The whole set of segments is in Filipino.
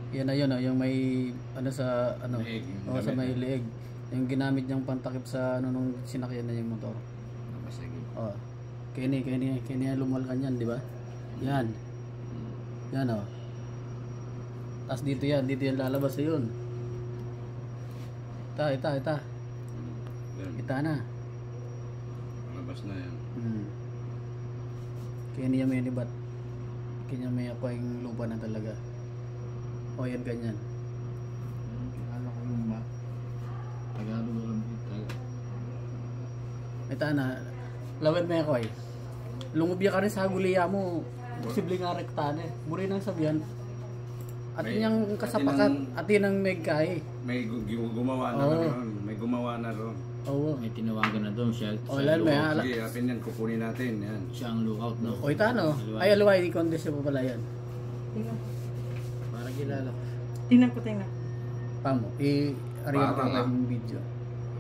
Yan na yun, yung may ano sa ano, Leeg, yung sa damit, may no? leeg. Yung ginamit niyang pantakip sa ano nung sinakyan na yung motor. Napasagin. Oh. Kaya lumalkan yan, di ba? Yan. Yan oh. Tapos dito yan lalabas na yun. Ita. Yan. Kita na. Labas na yan. Kaya niya may libat. Kaya may ako yung lupa na talaga. O yan ganyan. Kilala ko yung ba? Tagalog alam dito. Ita na. Lawad may ako eh. Lungubya ka rin sa guliya mo. Posible nga rektan eh. Muri nang sabihan. At May- yung kasapakat. At yun ang megkay. May gumawa na Oo. ron. May gumawa na ron. Oo. May tinawagan na doon siya. O lalo may ala. Sige, atin yan. Kukunin natin. Yan. Siya ang lookout, no? O ita no. Ay aluway. Di kondisyon pa pala yan. Tingnan. Para kilala. Tingnan ko. Pamo. I-ariyan ko Parang, yung video.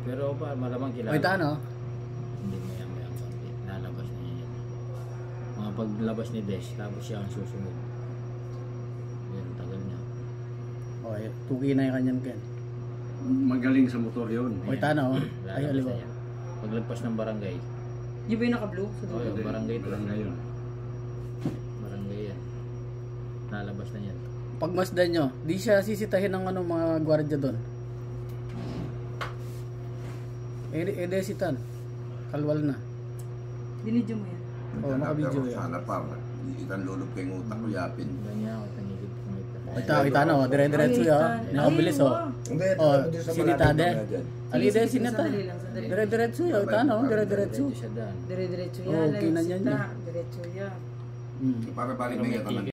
Pero pa malamang kilala. O ita no. Hindi maya konti. Lalabas na niya yan. Mga paglabas ni Des, tapos siya ang susunod. Yan, tagal niya. O tuki na yung kanyang ken. Magaling sa motor yun. O ita no. Ay Lalabas aliwa. na yan. Paglagpas ng barangay. Yung ba yung naka-blue? Sa Oh, dulo? yung barangay to. Barangay yun. Barangay yan. Lalabas na yan. Pagmasdan nyo, di siya sisitahin ng ano, mga gwardiya doon. Edesitan. Kalwal na. Dinidyo mo yan. Oo, nakabidyo yan. Sana pa, ikan lulog kayong utak ko yapin. Ganyan ako, tanigid ko ito. Ita no, dire-diretso ya. Nakabilis oh. Hindi, Oh, dito sa sinita malapit de. na dyan. Ali de Sige, sinita. sandali lang, sandali. Dire-diretso ya, ita no, dire-diretso. Diretso siya daan. Dire-diretso Oo, yan. kinanyan niya. Diretso yan. Hmm. Para balik na yata ng